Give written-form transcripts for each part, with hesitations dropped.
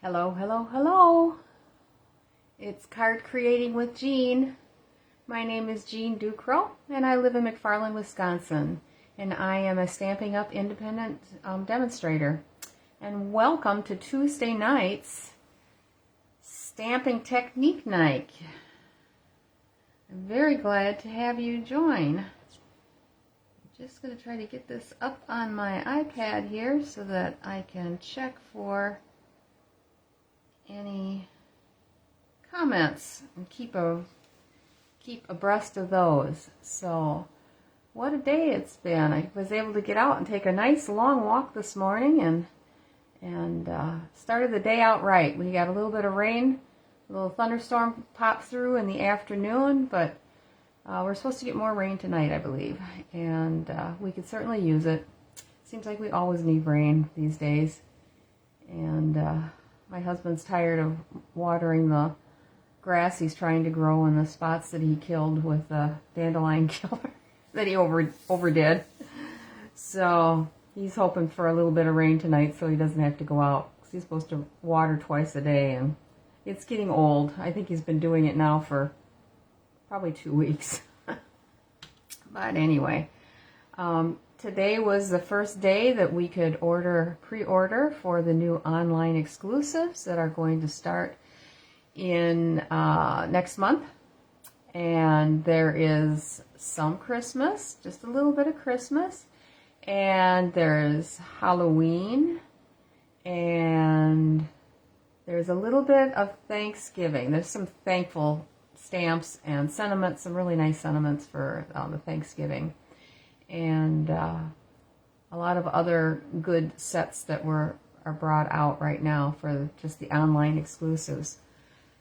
Hello, hello, hello. It's Card Creating with Jean. My name is Jean Ducro, and I live in McFarland, Wisconsin. And I am a Stampin' Up! Independent demonstrator. And welcome to Tuesday night's Stamping Technique Night. I'm very glad to have you join. I'm just going to try to get this up on my iPad here so that I can check for any comments and keep abreast of those. So what a day it's been. I was able to get out and take a nice long walk this morning and started the day out right. We got a little bit of rain, a little thunderstorm popped through in the afternoon, but we're supposed to get more rain tonight, I believe, and we could certainly use it. Seems like we always need rain these days, and my husband's tired of watering the grass he's trying to grow in the spots that he killed with the dandelion killer that he overdid. So he's hoping for a little bit of rain tonight so he doesn't have to go out. He's supposed to water twice a day, and it's getting old. I think he's been doing it now for probably 2 weeks. But anyway, today was the first day that we could pre-order for the new online exclusives that are going to start in next month. And there is some Christmas, just a little bit of Christmas, and there's Halloween, and there's a little bit of Thanksgiving. There's some thankful stamps and sentiments, some really nice sentiments for the Thanksgiving, and a lot of other good sets that are brought out right now for just the online exclusives.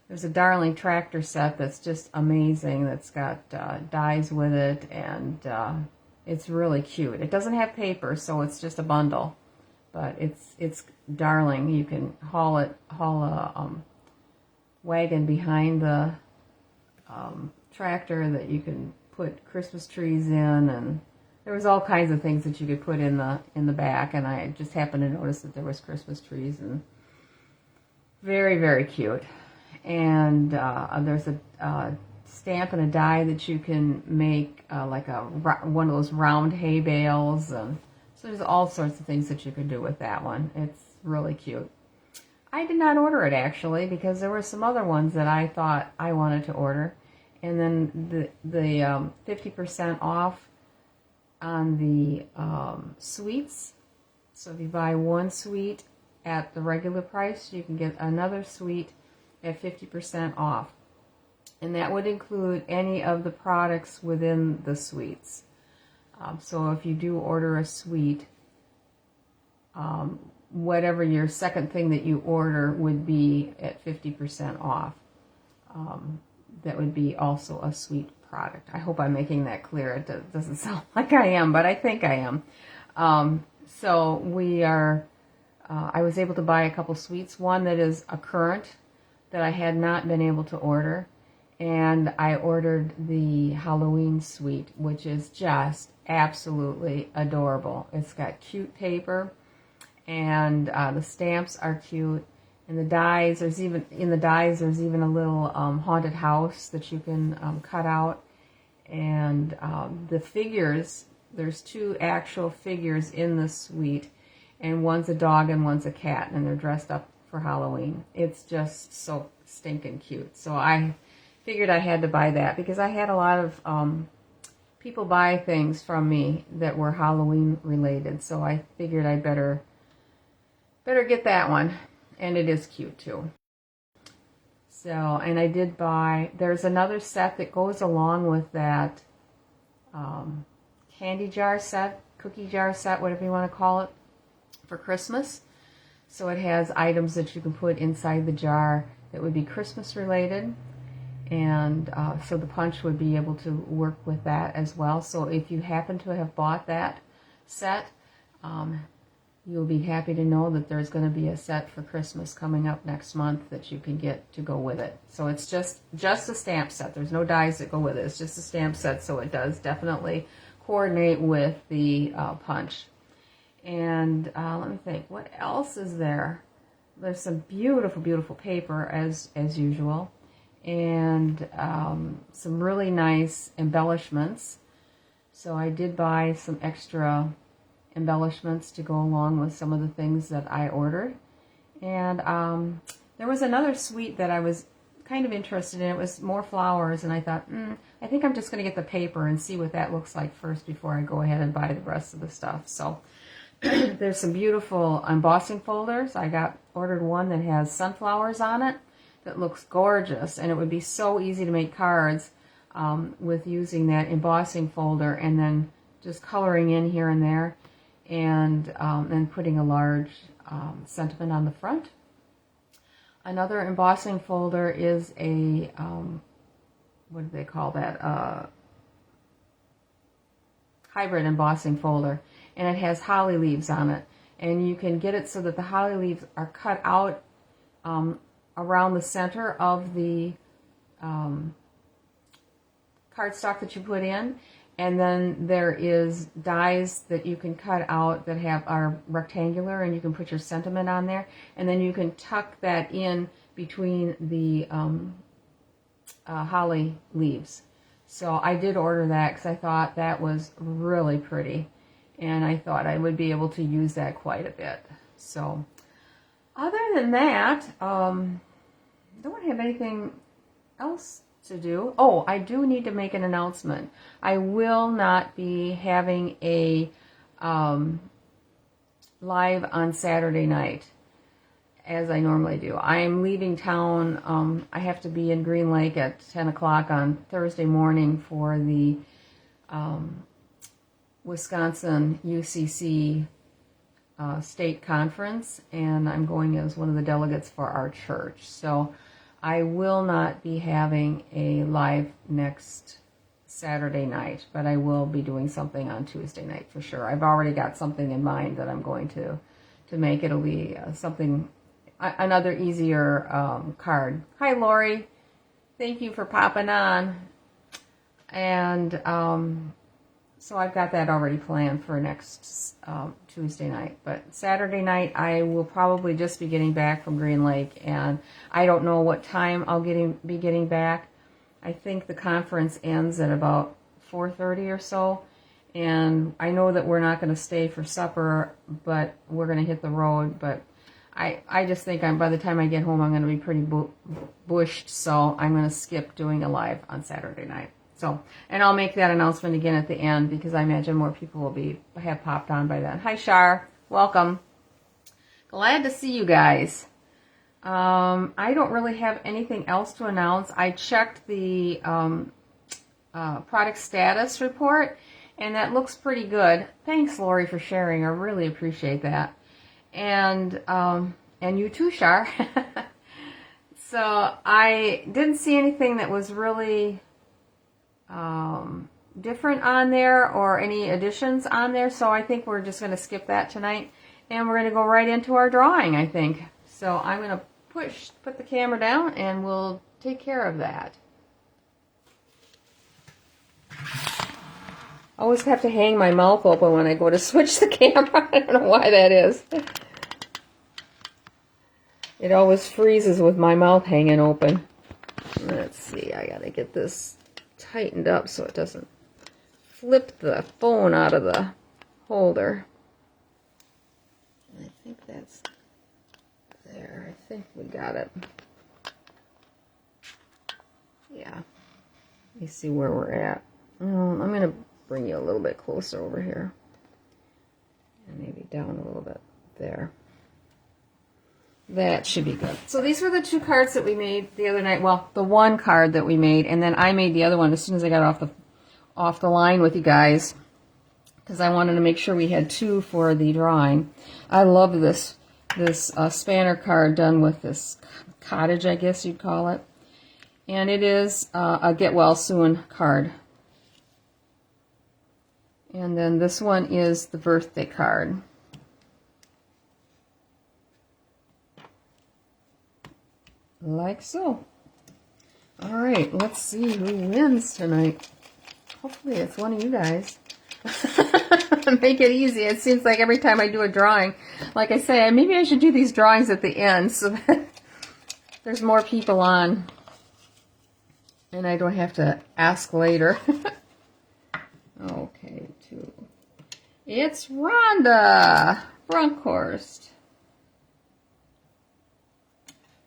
There's a Darling tractor set that's just amazing, that's got dies with it, and it's really cute. It doesn't have paper, so it's just a bundle, but it's darling. You can haul a wagon behind the tractor that you can put Christmas trees in, and there was all kinds of things that you could put in the back, and I just happened to notice that there was Christmas trees, and very, very cute. And there's a stamp and a die that you can make like one of those round hay bales, and so there's all sorts of things that you can do with that one. It's really cute. I did not order it actually because there were some other ones that I thought I wanted to order, and then the 50% off on the suites. So if you buy one suite at the regular price, you can get another suite at 50% off, and that would include any of the products within the suites. So if you do order a suite, whatever your second thing that you order would be at 50% off. That would be also a suite product. I hope I'm making that clear. It doesn't sound like I am, but I think I am. So we are, I was able to buy a couple suites, one that is a current that I had not been able to order, and I ordered the Halloween suite, which is just absolutely adorable. It's got cute paper, and the stamps are cute, and the dies, there's even a little haunted house that you can cut out, and the figures, there's two actual figures in the suite, and one's a dog and one's a cat, and they're dressed up for Halloween. It's just so stinking cute. So I figured I had to buy that because I had a lot of people buy things from me that were Halloween related. So I figured I better get that one, and it is cute too. So, and I did buy, there's another set that goes along with that candy jar set, cookie jar set, whatever you want to call it, for Christmas. So it has items that you can put inside the jar that would be Christmas related, and so the punch would be able to work with that as well. So if you happen to have bought that set, you'll be happy to know that there's going to be a set for Christmas coming up next month that you can get to go with it. So it's just a stamp set. There's no dies that go with it. It's just a stamp set, so it does definitely coordinate with the punch. And let me think, what else is there? there's some beautiful, beautiful paper as usual, and some really nice embellishments. So I did buy some extra embellishments to go along with some of the things that I ordered. And there was another suite that I was kind of interested in. It was more flowers, and I thought, I think I'm just going to get the paper and see what that looks like first before I go ahead and buy the rest of the stuff. So there's some beautiful embossing folders. I ordered one that has sunflowers on it that looks gorgeous, and it would be so easy to make cards with using that embossing folder and then just coloring in here and there, and then putting a large sentiment on the front. Another embossing folder is a, what do they call that? Hybrid embossing folder, and it has holly leaves on it. And you can get it so that the holly leaves are cut out around the center of the cardstock that you put in, and then there is dies that you can cut out that are rectangular, and you can put your sentiment on there, and then you can tuck that in between the holly leaves. So I did order that because I thought that was really pretty, and I thought I would be able to use that quite a bit. So other than that, don't have anything else to do. Oh, I do need to make an announcement. I will not be having a live on Saturday night as I normally do. I am leaving town. I have to be in Green Lake at 10 o'clock on Thursday morning for the Wisconsin UCC state conference, and I'm going as one of the delegates for our church. So I will not be having a live next Saturday night, but I will be doing something on Tuesday night for sure. I've already got something in mind that I'm going to make. It'll be something, another easier card. Hi, Lori. Thank you for popping on. And so I've got that already planned for next Tuesday night. But Saturday night, I will probably just be getting back from Green Lake, and I don't know what time I'll be getting back. I think the conference ends at about 4:30 or so, and I know that we're not going to stay for supper, but we're going to hit the road. But I just think by the time I get home, I'm going to be pretty bushed, so I'm going to skip doing a live on Saturday night. So, and I'll make that announcement again at the end because I imagine more people will have popped on by then. Hi, Shar. Welcome. Glad to see you guys. I don't really have anything else to announce. I checked the product status report, and that looks pretty good. Thanks, Lori, for sharing. I really appreciate that. And you too, Shar. So I didn't see anything that was really different on there or any additions on there, so I think we're just going to skip that tonight, and we're going to go right into our drawing, I think. So I'm going to put the camera down, and we'll take care of that. I always have to hang my mouth open when I go to switch the camera. I don't know why that is. It always freezes with my mouth hanging open. Let's see, I gotta get this tightened up so it doesn't flip the phone out of the holder. I think that's there. I think we got it. Yeah. Let me see where we're at. I'm going to bring you a little bit closer over here. And maybe down a little bit there. That should be good. So these were the two cards that we made the other night. Well, the one card that we made, and then I made the other one as soon as I got off the line with you guys, because I wanted to make sure we had two for the drawing. I love this spanner card done with this cottage, I guess you'd call it. And it is a Get Well Soon card. And then this one is the birthday card. Like so. All right, let's see who wins tonight. Hopefully it's one of you guys. make it easy. It seems like every time I do a drawing, like I say, maybe I should do these drawings at the end so that there's more people on and I don't have to ask later. Okay, two. It's Rhonda Brunkhorst.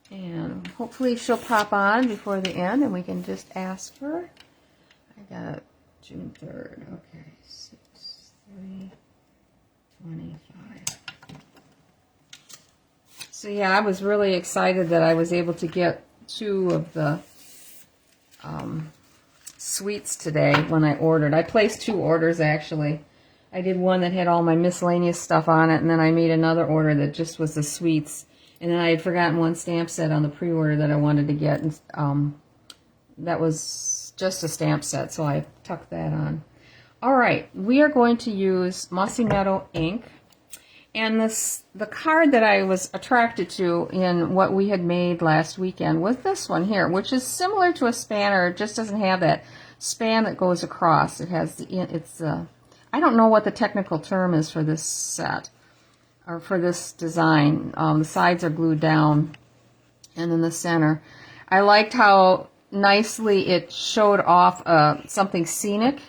And hopefully she'll pop on before the end and we can just ask her. I got June 3rd. Okay, 6/3/25. So yeah, I was really excited that I was able to get 2 of the sweets today when I ordered. I placed 2 orders actually. I did one that had all my miscellaneous stuff on it, and then I made another order that just was the sweets. And then I had forgotten one stamp set on the pre-order that I wanted to get, and that was just a stamp set, so I tucked that on. All right, we are going to use Mossy Meadow ink. And the card that I was attracted to in what we had made last weekend was this one here, which is similar to a spanner. It just doesn't have that span that goes across. It has I don't know what the technical term is for this set or for this design. The sides are glued down, and in the center, I liked how nicely it showed off something scenic.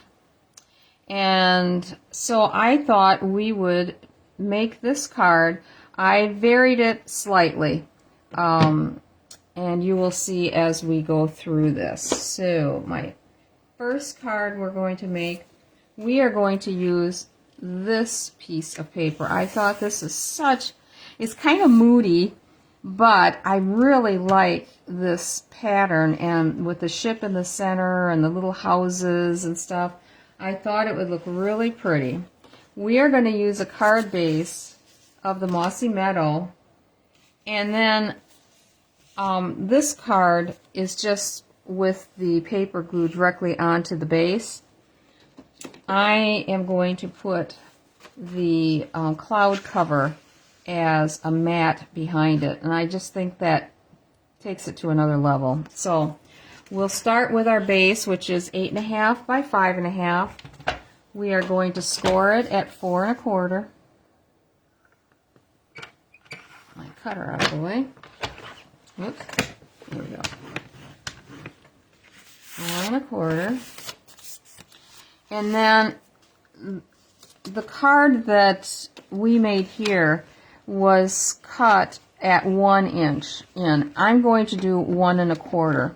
And so I thought we would make this card. I varied it slightly, and you will see as we go through this. So my first card we're going to make, we are going to use this piece of paper. I thought this is it's kind of moody, but I really like this pattern, and with the ship in the center and the little houses and stuff, I thought it would look really pretty. We are going to use a card base of the Mossy Meadow, and then this card is just with the paper glued directly onto the base. I am going to put the cloud cover as a mat behind it, and I just think that takes it to another level. So we'll start with our base, which is 8.5 by 5.5. We are going to score it at 4 1/4. My cutter out of the way. Oops. There we go. 4 1/4. And then the card that we made here was cut at 1 inch in. I'm going to do 1 1/4.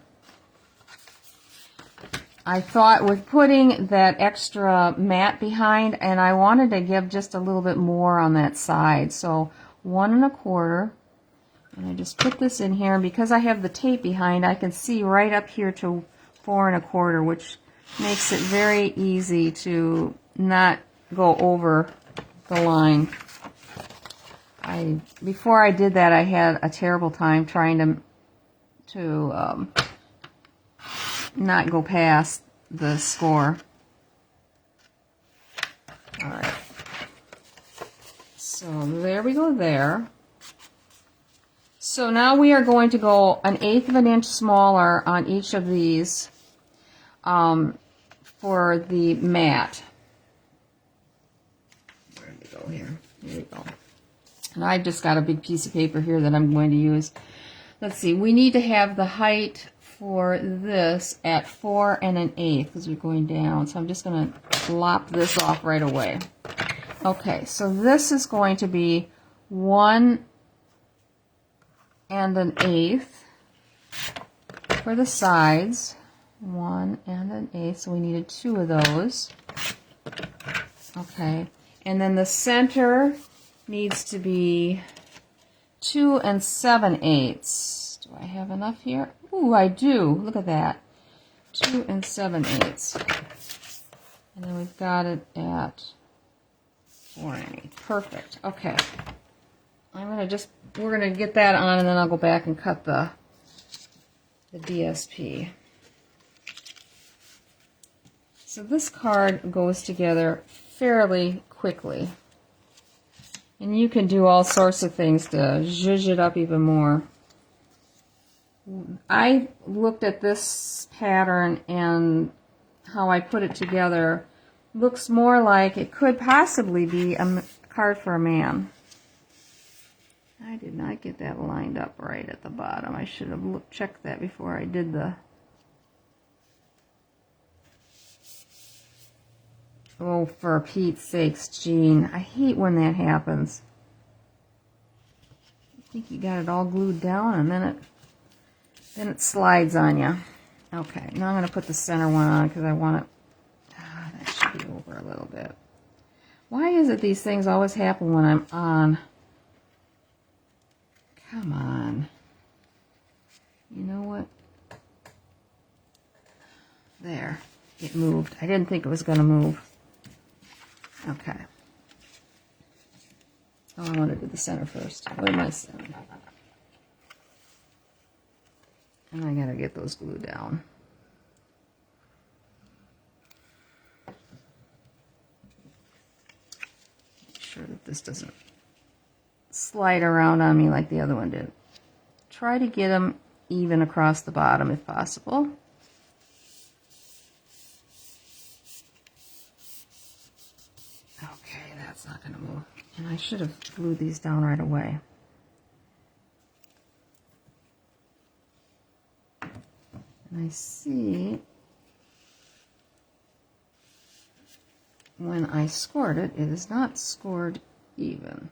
I thought with putting that extra mat behind, and I wanted to give just a little bit more on that side, so 1 1/4. And I just put this in here, and because I have the tape behind, I can see right up here to 4 1/4, which makes it very easy to not go over the line. Before I did that, I had a terrible time trying to not go past the score. All right. So there we go there. So now we are going to go 1/8 of an inch smaller on each of these for the mat. Where did we go here? Here we go. And I've just got a big piece of paper here that I'm going to use. Let's see, we need to have the height for this at 4 1/8 because we're going down. So I'm just going to lop this off right away. Okay, so this is going to be 1 1/8 for the sides. 1 1/8, so we needed 2 of those. Okay, and then the center needs to be 2 7/8. Do I have enough here? Ooh, I do. Look at that. 2 7/8. And then we've got it at 4 1/8. Perfect. Okay. We're going to get that on, and then I'll go back and cut the DSP. So this card goes together fairly quickly. And you can do all sorts of things to zhuzh it up even more. I looked at this pattern and how I put it together looks more like it could possibly be a card for a man. I did not get that lined up right at the bottom. I should have checked that before I did the... Oh, for Pete's sakes, Jean. I hate when that happens. I think you got it all glued down and then it slides on you. Okay, now I'm going to put the center one on because I want it... that should be over a little bit. Why is it these things always happen when I'm on? Come on. You know what? There. It moved. I didn't think it was going to move. Okay. Oh, I want to do the center first. Where's my center? And I got to get those glued down. Make sure that this doesn't slide around on me like the other one did. Try to get them even across the bottom if possible. Okay, that's not going to move. And I should have glued these down right away. And I see when I scored it, it is not scored even.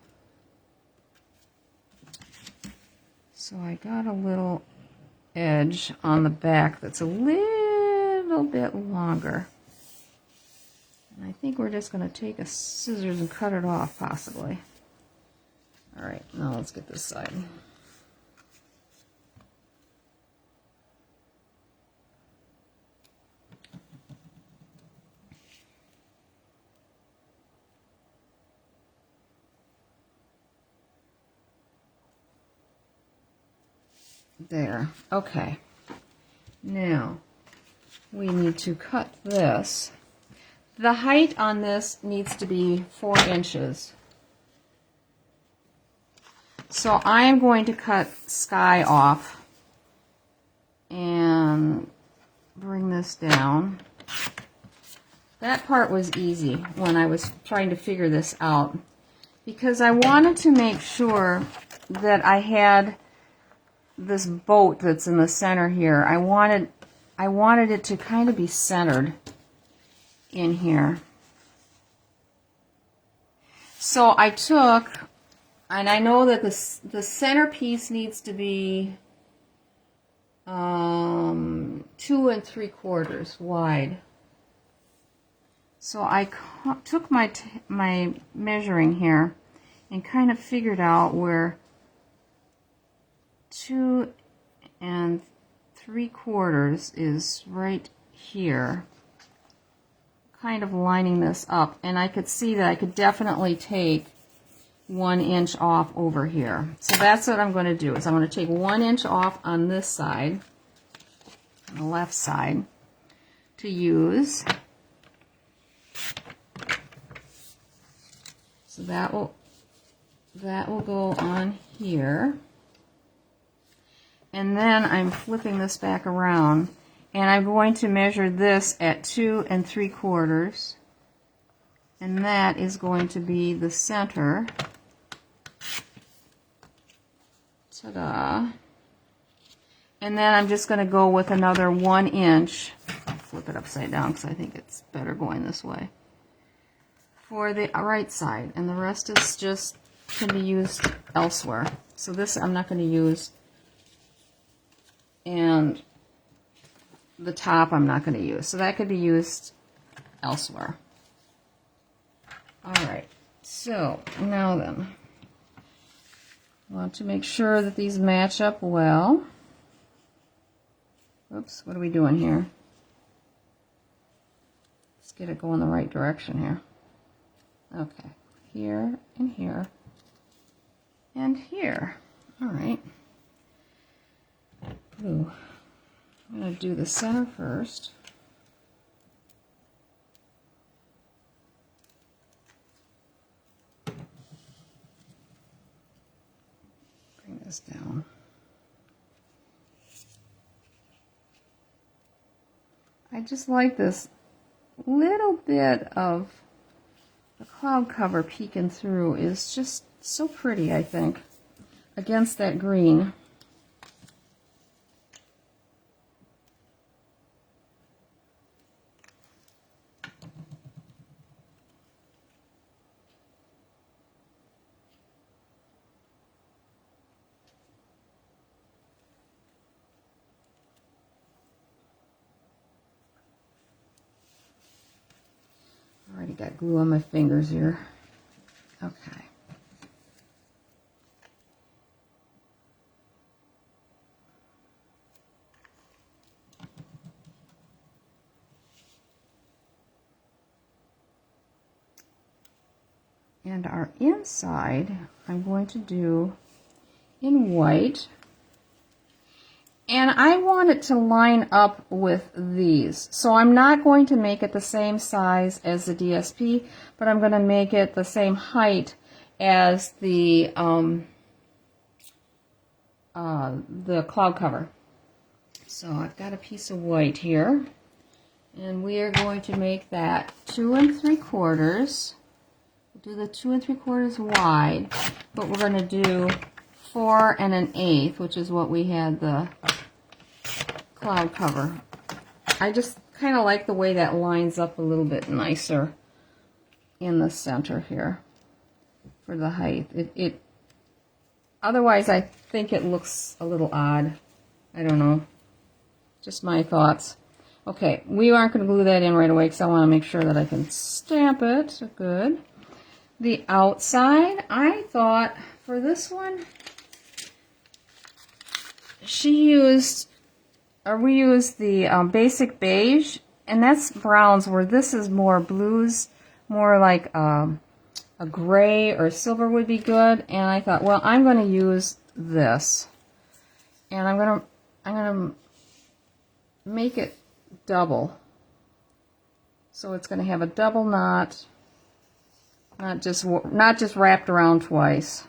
So I got a little edge on the back that's a little bit longer. And I think we're just going to take a scissors and cut it off, possibly. All right, now let's get this side. There. Okay. Now, we need to cut this. The height on this needs to be 4 inches. So I am going to cut sky off and bring this down. That part was easy when I was trying to figure this out, because I wanted to make sure that I had this boat that's in the center here. I wanted it to kind of be centered in here. So I took, and I know that the center piece needs to be 2 3/4 wide. So I took my measuring here and kind of figured out where 2 3/4 is right here, kind of lining this up, and I could see that I could definitely take 1 inch off over here. So that's what I'm going to do, is I'm going to take 1 inch off on this side, on the left side, to use. So that will go on here. And then I'm flipping this back around, and I'm going to measure this at 2 3/4, and that is going to be the center. Ta-da! And then I'm just going to go with another 1 inch. I'll flip it upside down because I think it's better going this way, for the right side, and the rest is just can be used elsewhere. So this I'm not going to use. And the top I'm not going to use. So that could be used elsewhere. Alright, so now then, I want to make sure that these match up well. Oops, what are we doing here? Let's get it going the right direction here. Okay, here and here and here. Alright. Ooh. I'm going to do the center first. Bring this down. I just like this little bit of the cloud cover peeking through is just so pretty, I think, against that green. Already got glue on my fingers here. Okay. And our inside, I'm going to do in white. And I want it to line up with these. So I'm not going to make it the same size as the DSP, but I'm going to make it the same height as the cloud cover. So I've got a piece of white here. And we are going to make that 2 3/4. We'll do the 2 3/4 wide, but we're going to do 4 1/8, which is what we had the cloud cover. I just kind of like the way that lines up a little bit nicer in the center here for the height. Otherwise, I think it looks a little odd. I don't know. Just my thoughts. Okay, we aren't going to glue that in right away because I want to make sure that I can stamp it good. The outside, I thought for this one, we used the basic beige, and that's browns, where this is more blues, more like a gray or silver would be good. And I thought, well, I'm going to use this, and I'm going to make it double, so it's going to have a double knot, not just wrapped around twice.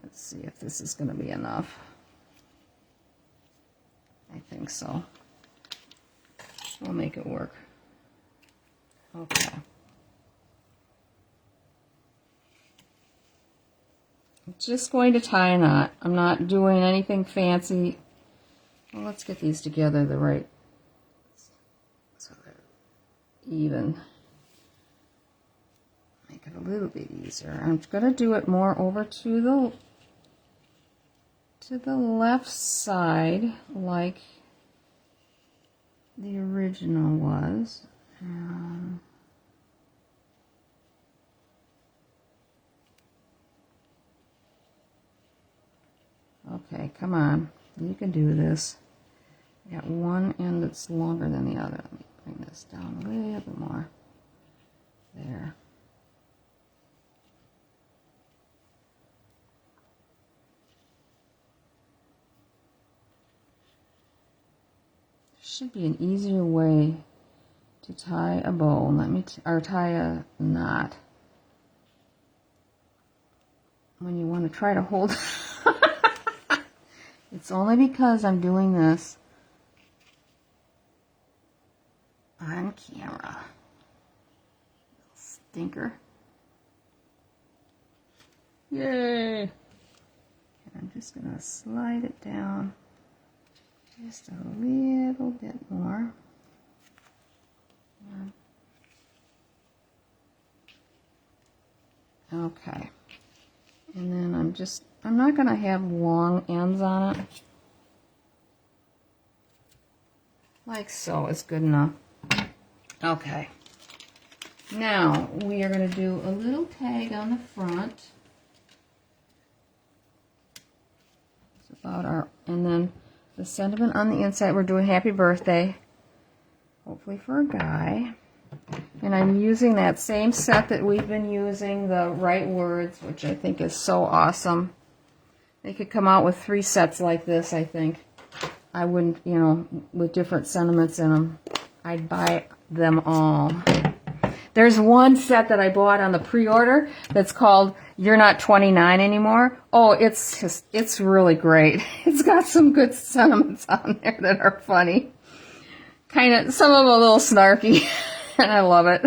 Let's see if this is going to be enough. I think so. We'll make it work. Okay. I'm just going to tie a knot. I'm not doing anything fancy. Well, let's get these together the right, so they're even. Make it a little bit easier. I'm going to do it more over to the left side, like the original was. Okay, come on. You can do this. I got one end that's longer than the other. Let me bring this down a little bit more. There. Should be an easier way to tie a bow. Or tie a knot. When you want to try to hold. It's only because I'm doing this on camera. Stinker. Yay! And I'm just going to slide it down just a little bit more. Okay. And then I'm not going to have long ends on it. Like so is good enough. Okay. Now we are going to do a little tag on the front. It's about and then the sentiment on the inside, we're doing happy birthday. Hopefully for a guy. And I'm using that same set that we've been using, the Right Words, which I think is so awesome. They could come out with 3 sets like this, I think. I wouldn't, with different sentiments in them. I'd buy them all. There's one set that I bought on the pre-order that's called You're Not 29 Anymore. Oh, it's really great. It's got some good sentiments on there that are funny. Some of them a little snarky. And I love it.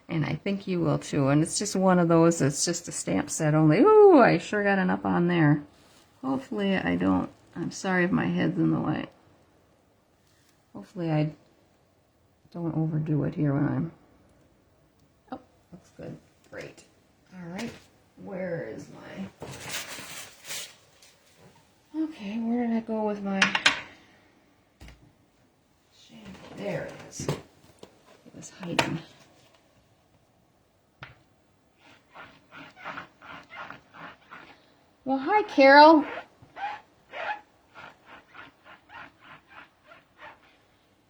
And I think you will too. And it's just one of those, it's just a stamp set only. Ooh, I sure got enough on there. Hopefully I don't, I'm sorry if my head's in the way. Hopefully I don't overdo it here when I'm, oh, looks good. Great. All right, where is my, okay, where did I go with my shampoo? There it is. It was hiding. Well, hi, Carol.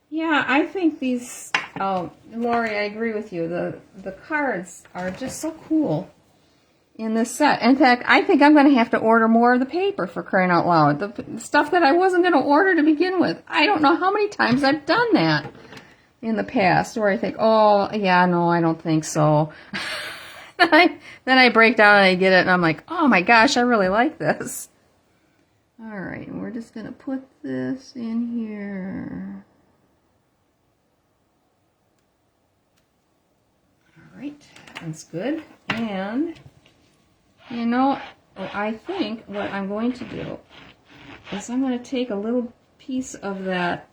Yeah, I think these, oh, Lori, I agree with you. The cards are just so cool in this set. In fact, I think I'm going to have to order more of the paper, for crying out loud. The stuff that I wasn't going to order to begin with. I don't know how many times I've done that in the past, where I think, oh, yeah, no, I don't think so. Then I break down and I get it, and I'm like, oh my gosh, I really like this. All right, and we're just going to put this in here. All right, that's good. And, you know, I think what I'm going to do is I'm going to take a little piece of that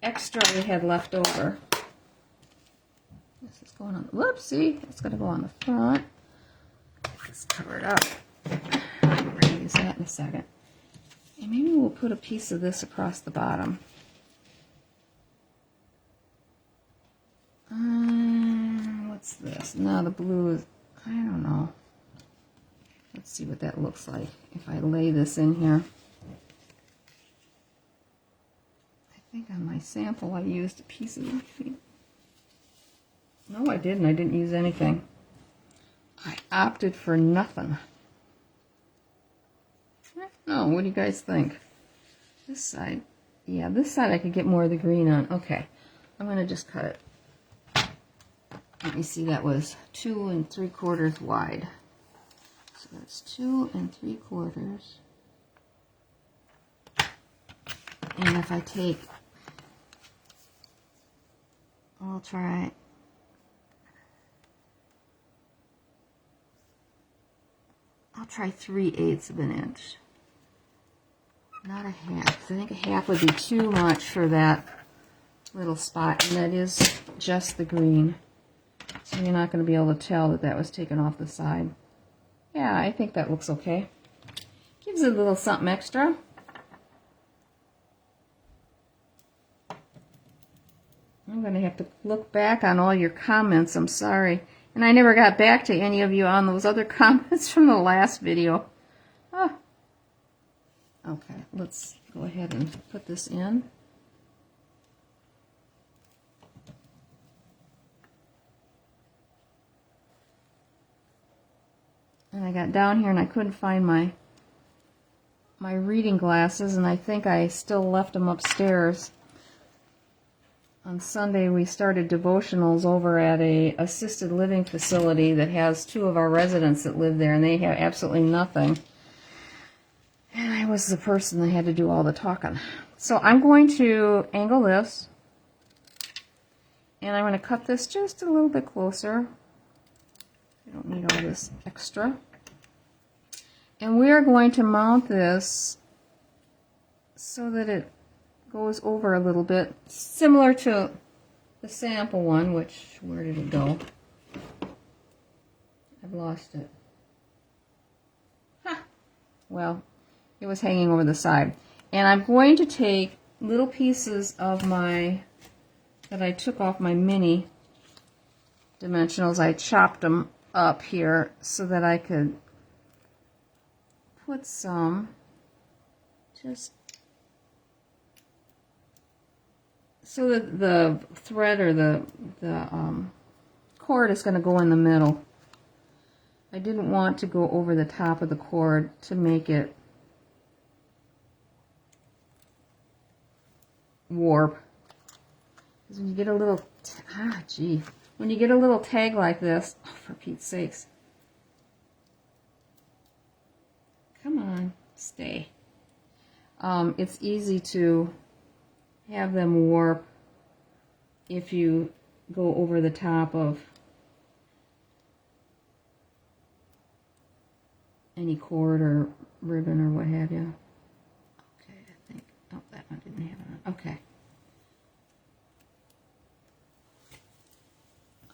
extra we had left over. This is going on, whoopsie, it's going to go on the front. Let's cover it up. We're going to use that in a second. And maybe we'll put a piece of this across the bottom. What's this? No, the blue is, I don't know. Let's see what that looks like if I lay this in here. I think on my sample I used a piece of it. No, I didn't. I didn't use anything. I opted for nothing. No, what do you guys think? This side. Yeah, this side I could get more of the green on. Okay, I'm going to just cut it. Let me see, that was 2 3/4 wide. So that's 2 3/4. And if I take, I'll try 3/8 of an inch. Not a half. I think a half would be too much for that little spot, and that is just the green. So you're not going to be able to tell that that was taken off the side. Yeah, I think that looks okay. Gives it a little something extra. I'm going to have to look back on all your comments. I'm sorry. And I never got back to any of you on those other comments from the last video. Oh. Okay, let's go ahead and put this in. And I got down here and I couldn't find my reading glasses, and I think I still left them upstairs. On Sunday we started devotionals over at a assisted living facility that has 2 of our residents that live there, and they have absolutely nothing. And I was the person that had to do all the talking. So I'm going to angle this, and I'm going to cut this just a little bit closer. I don't need all this extra. And we are going to mount this so that it goes over a little bit, similar to the sample one, which, where did it go? I've lost it. Ha! Well, it was hanging over the side. And I'm going to take little pieces of my, that I took off my mini dimensionals. I chopped them up here so that I could put some, just so that the thread or the cord is going to go in the middle. I didn't want to go over the top of the cord to make it warp. Because when you get a little, when you get a little tag like this, oh, for Pete's sakes. Come on, stay. It's easy to have them warp if you go over the top of any cord or ribbon or what have you. Okay, I think, oh, that one didn't have it on. Okay.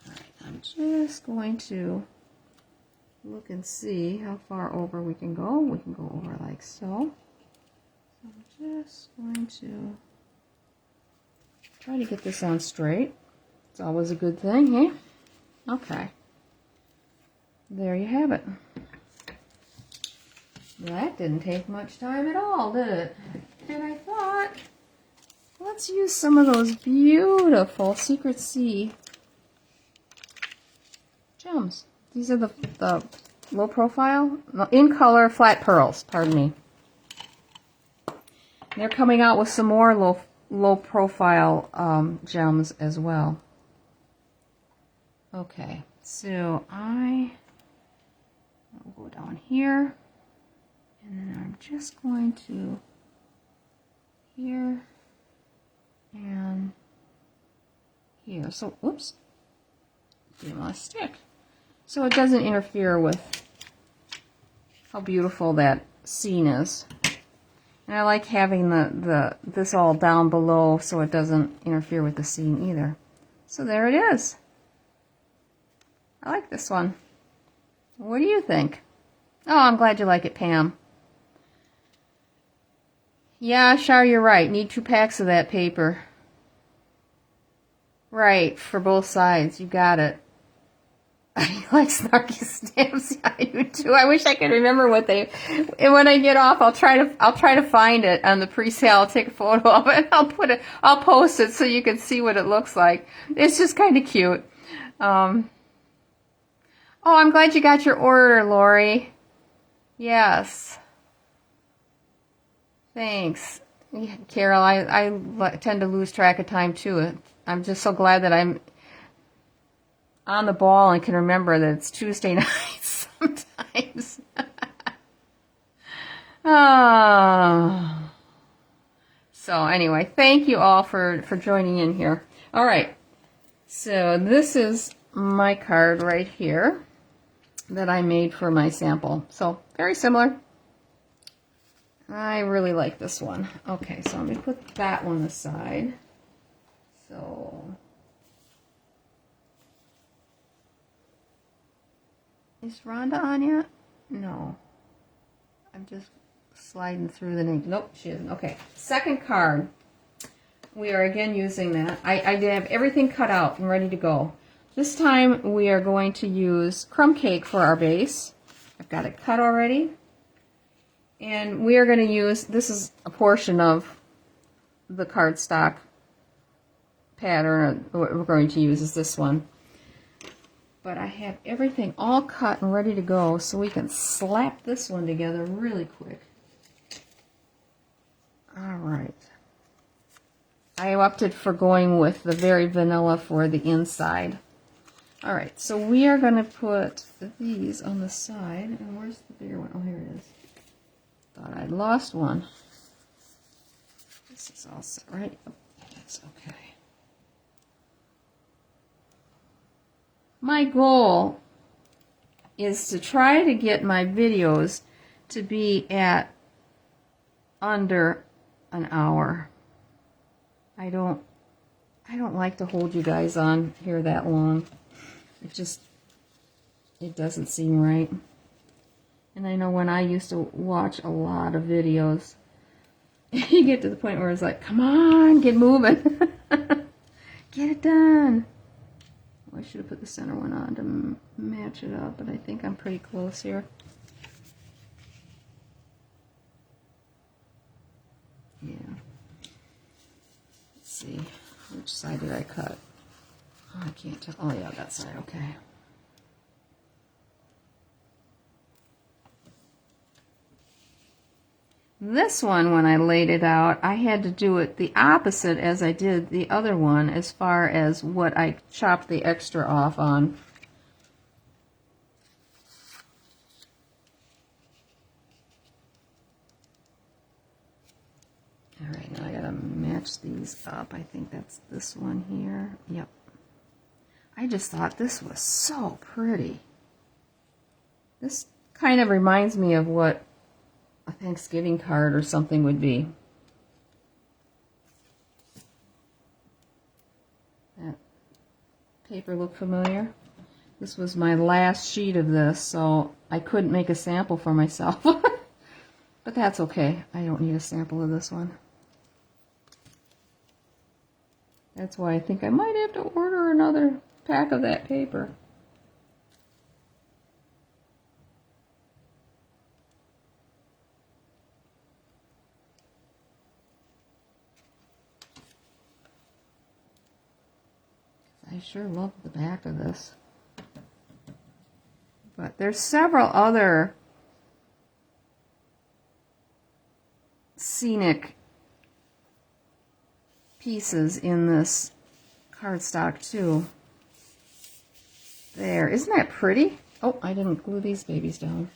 Alright, I'm just going to look and see how far over we can go. We can go over like so. So I'm just going to try to get this on straight. It's always a good thing, eh? Okay. There you have it. That didn't take much time at all, did it? And I thought, let's use some of those beautiful Secret Sea gems. These are the low profile, in color flat pearls, pardon me. They're coming out with some more low profile gems as well. Okay, so I'll go down here. And then I'm just going to here and here. So, whoops, didn't want to stick. So it doesn't interfere with how beautiful that scene is. And I like having this all down below so it doesn't interfere with the scene either. So there it is. I like this one. What do you think? Oh, I'm glad you like it, Pam. Yeah, Shar, you're right. Need 2 packs of that paper. Right, for both sides. You got it. I like snarky stamps. Yeah, I do too. I wish I could remember what they. And when I get off, I'll try to find it on the pre-sale. I'll take a photo of it. And I'll post it so you can see what it looks like. It's just kind of cute. Oh, I'm glad you got your order, Lori. Yes. Thanks. Yeah, Carol, I tend to lose track of time too. I'm just so glad that I'm on the ball and can remember that it's Tuesday nights sometimes. Oh. So anyway, thank you all for joining in here. All right. So this is my card right here that I made for my sample. So very similar. I really like this one. Okay, so let me put that one aside. So, is Rhonda on yet? No. I'm just sliding through the name. Nope, she isn't. Okay, second card. We are again using that. I did have everything cut out and ready to go. This time we are going to use crumb cake for our base. I've got it cut already. And we are going to use, this is a portion of the cardstock pattern. What we're going to use is this one. But I have everything all cut and ready to go so we can slap this one together really quick. Alright. I opted for going with the very vanilla for the inside. Alright, so we are going to put these on the side. And where's the bigger one? Oh, here it is. Thought I'd lost one. This is all set, right? Oh, that's okay. My goal is to try to get my videos to be at under an hour. I don't like to hold you guys on here that long. It doesn't seem right. And I know when I used to watch a lot of videos, you get to the point where it's like, come on, get moving. Get it done. Well, I should have put the center one on to match it up, but I think I'm pretty close here. Yeah. Let's see. Which side did I cut? Oh, I can't tell. Oh, yeah, that side. Okay. This one, when I laid it out, I had to do it the opposite as I did the other one as far as what I chopped the extra off on. Alright, now I gotta match match these up. I think that's this one here. Yep. I just thought this was so pretty. This kind of reminds me of what a Thanksgiving card or something would be. That paper look familiar? This was my last sheet of this, so I couldn't make a sample for myself. But that's okay. I don't need a sample of this one. That's why I think I might have to order another pack of that paper. I sure love the back of this. But there's several other scenic pieces in this cardstock too. There, isn't that pretty? Oh, I didn't glue these babies down.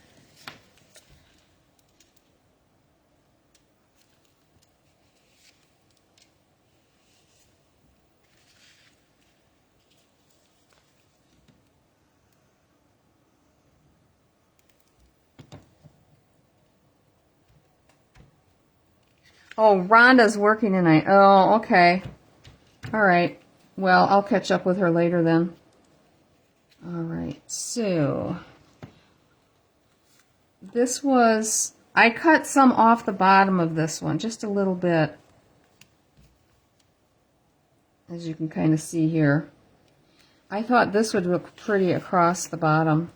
Oh, Rhonda's working tonight. Oh, okay. All right. Well, I'll catch up with her later then. All right. So, this was... I cut some off the bottom of this one, just a little bit. As you can kind of see here. I thought this would look pretty across the bottom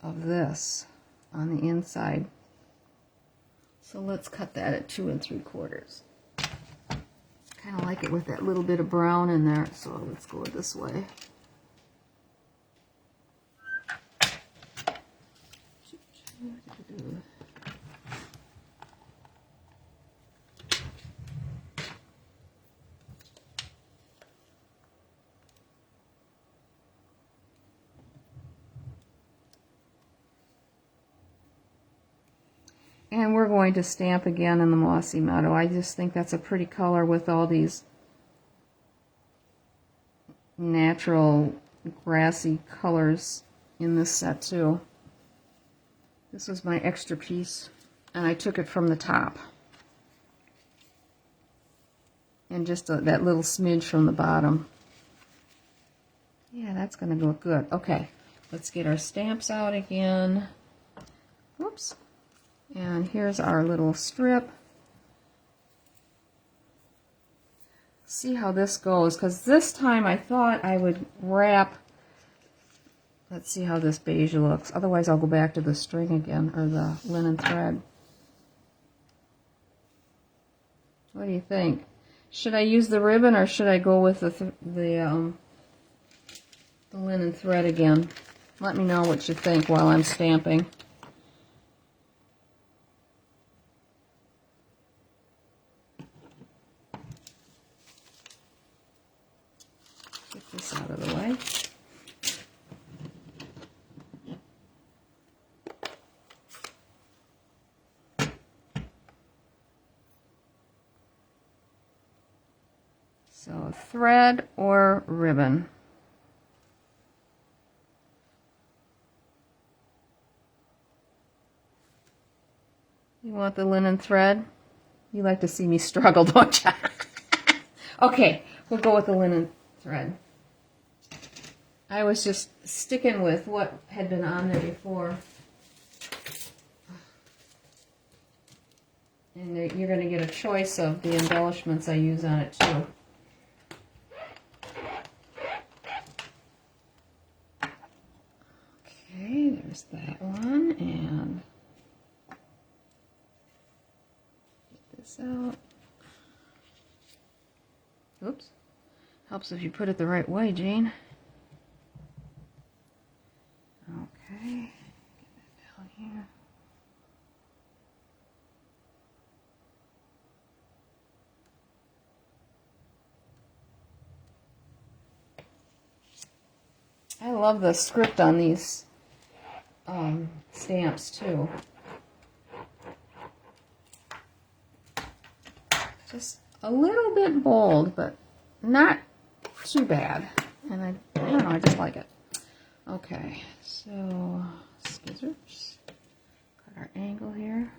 of this on the inside. So let's cut that at 2 3/4. Kind of like it with that little bit of brown in there, so let's go this way. And we're going to stamp again in the Mossy Meadow. I just think that's a pretty color with all these natural grassy colors in this set too. This was my extra piece, and I took it from the top. And just that little smidge from the bottom. Yeah, that's going to look good. Okay, let's get our stamps out again. Whoops. And here's our little strip. See how this goes, because this time I thought I would wrap. Let's see how this beige looks. Otherwise I'll go back to the string again, or the linen thread. What do you think? Should I use the ribbon, or should I go with the linen thread again? Let me know what you think while I'm stamping. Get this out of the way. So thread or ribbon. You want the linen thread? You like to see me struggle, don't you? Okay, we'll go with the linen thread. I was just sticking with what had been on there before. And you're going to get a choice of the embellishments I use on it too. Okay, there's that one, and get this out. Oops. Helps if you put it the right way, Jane. Okay, get that down here. I love the script on these stamps too. Just a little bit bold, but not too bad. And I don't know, I just like it. Okay, so scissors, cut our angle here,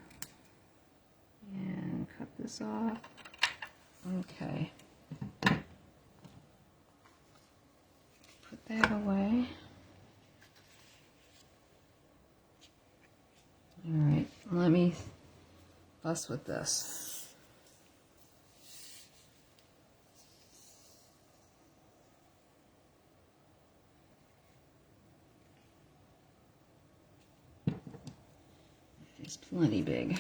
and cut this off. Okay, put that away. All right, let me fuss with this. It's plenty big.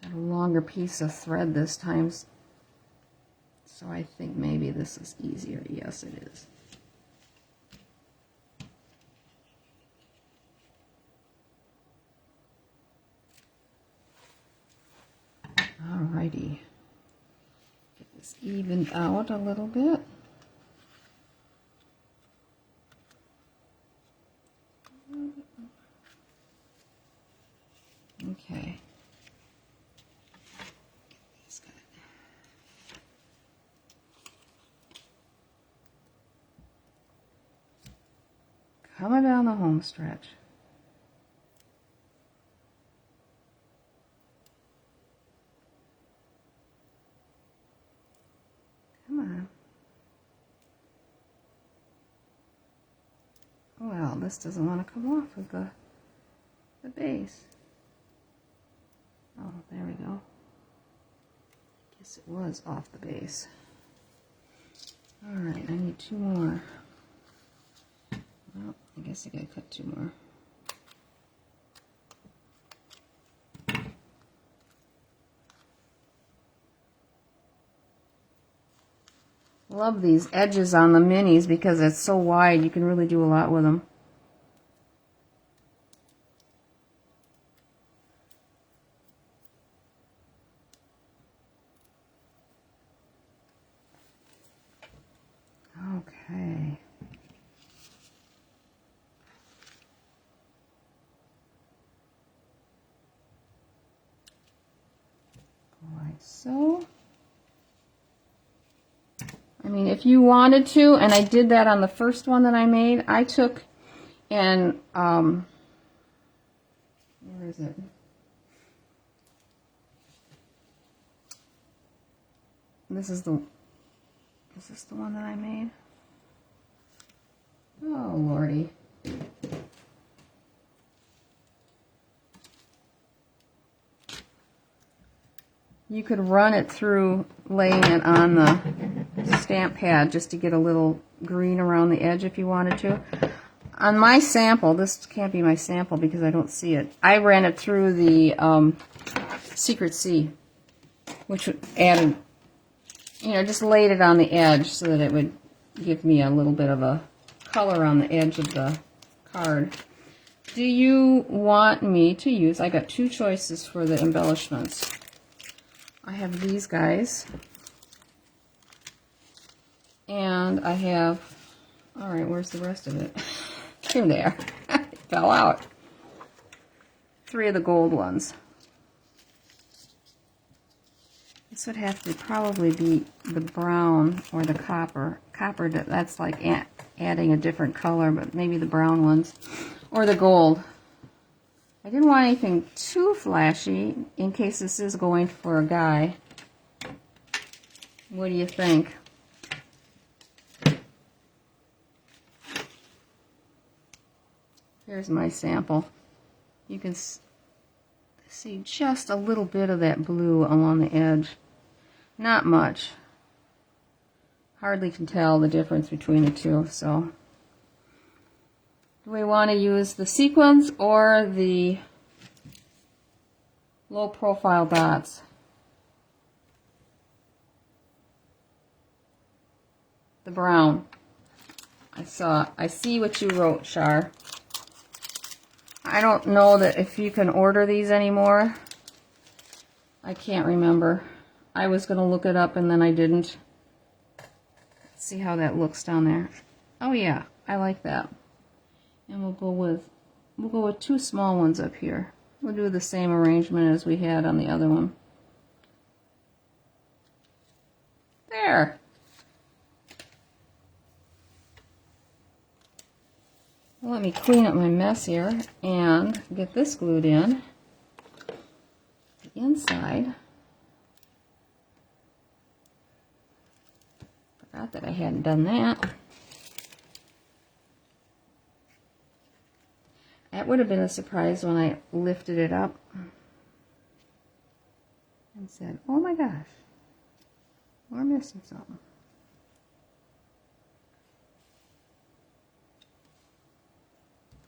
Got a longer piece of thread this time, so I think maybe this is easier. Yes, it is. Alrighty. Get this evened out a little bit. Okay. Coming down the home stretch. Come on. Well, this doesn't want to come off of the base. Oh, there we go. Guess it was off the base. Alright, I need 2 more. Well, I guess I gotta cut 2 more. Love these edges on the minis because it's so wide, you can really do a lot with them. Okay. Like so. I mean, if you wanted to, and I did that on the first one that I made, I took and, where is it? Is this the one that I made? Oh, Lordy. You could run it through laying it on the stamp pad just to get a little green around the edge if you wanted to. On my sample, this can't be my sample because I don't see it. I ran it through the Secret Sea, which added, you know, just laid it on the edge so that it would give me a little bit of a color on the edge of the card. Do you want me to use, I got 2 choices for the embellishments. I have these guys, and I have, all right, where's the rest of it? Here they are. It fell out. 3 of the gold ones. This would have to probably be the brown or the copper. Copper, that's like adding a different color, but maybe the brown ones. Or the gold. I didn't want anything too flashy in case this is going for a guy. What do you think? Here's my sample. You can see just a little bit of that blue along the edge. Not much. Hardly can tell the difference between the two, so... Do we want to use the sequins or the low profile dots? the brown. I see what you wrote, Char. I don't know that if you can order these anymore. I can't remember. I was going to look it up and then I didn't. Let's see how that looks down there. Oh yeah, I like that. And we'll go with 2 small ones up here. We'll do the same arrangement as we had on the other one. There. Well, let me clean up my mess here and get this glued in. The inside. Forgot that I hadn't done that. That would have been a surprise when I lifted it up and said, oh my gosh, we're missing something.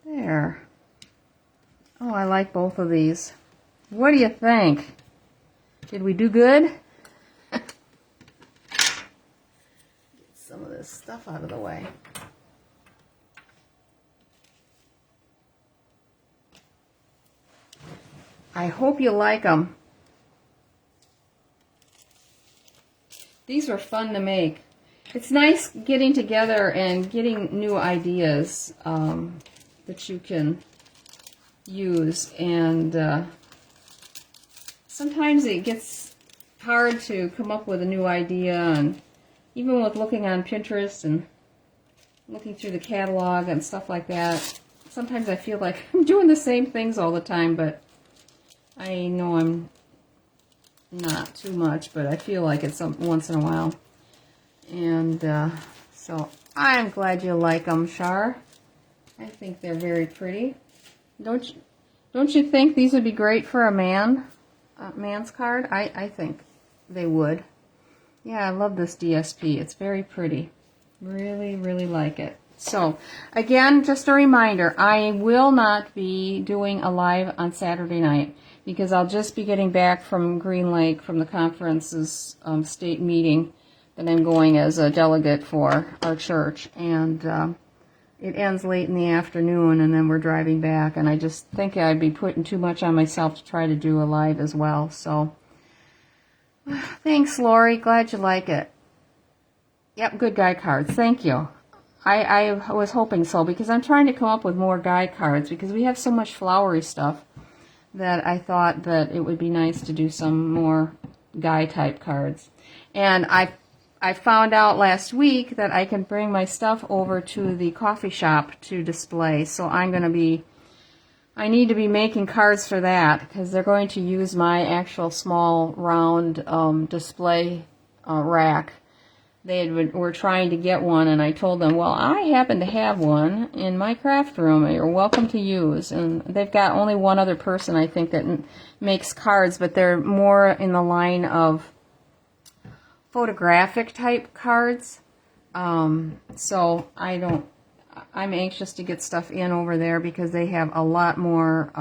There. Oh, I like both of these. What do you think? Did we do good? Get some of this stuff out of the way. I hope you like them. These were fun to make. It's nice getting together and getting new ideas that you can use, and sometimes it gets hard to come up with a new idea, and even with looking on Pinterest and looking through the catalog and stuff like that, sometimes I feel like I'm doing the same things all the time, but I know I'm not too much, but I feel like it's once in a while. And so I'm glad you like them, Char. I think they're very pretty. Don't you think these would be great for a man's card? I think they would. Yeah, I love this DSP. It's very pretty. Really, really like it. So, again, just a reminder, I will not be doing a live on Saturday night because I'll just be getting back from Green Lake from the conference's state meeting that I'm going as a delegate for our church. And it ends late in the afternoon, and then we're driving back. And I just think I'd be putting too much on myself to try to do a live as well. So, thanks, Lori. Glad you like it. Yep, good guy cards. Thank you. I was hoping so, because I'm trying to come up with more guy cards, because we have so much flowery stuff that I thought that it would be nice to do some more guy type cards. And I found out last week that I can bring my stuff over to the coffee shop to display. So I need to be making cards for that, because they're going to use my actual small round display rack. They were trying to get one, and I told them, well, I happen to have one in my craft room you're welcome to use. And they've got only one other person, I think, that makes cards, but they're more in the line of photographic type cards. So I'm anxious to get stuff in over there, because they have a lot more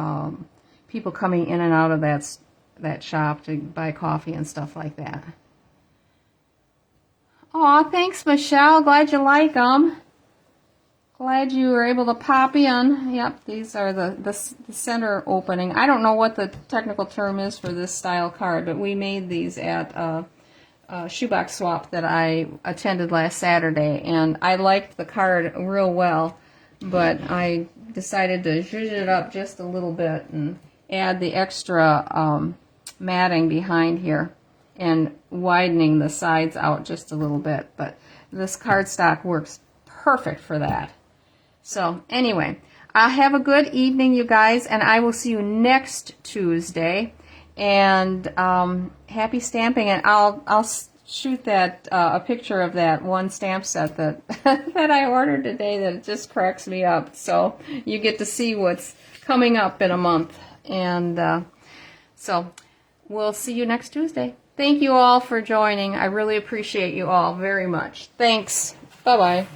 people coming in and out of that shop to buy coffee and stuff like that. Aw, thanks, Michelle. Glad you like them. Glad you were able to pop in. Yep, these are the center opening. I don't know what the technical term is for this style card, but we made these at a shoebox swap that I attended last Saturday, and I liked the card real well, but I decided to zhuzh it up just a little bit and add the extra matting behind here and widening the sides out just a little bit. But this cardstock works perfect for that. So anyway, have a good evening, you guys, and I will see you next Tuesday. And happy stamping, and I'll shoot that a picture of that one stamp set that that I ordered today that just cracks me up. So you get to see what's coming up in a month. And so we'll see you next Tuesday. Thank you all for joining. I really appreciate you all very much. Thanks. Bye-bye.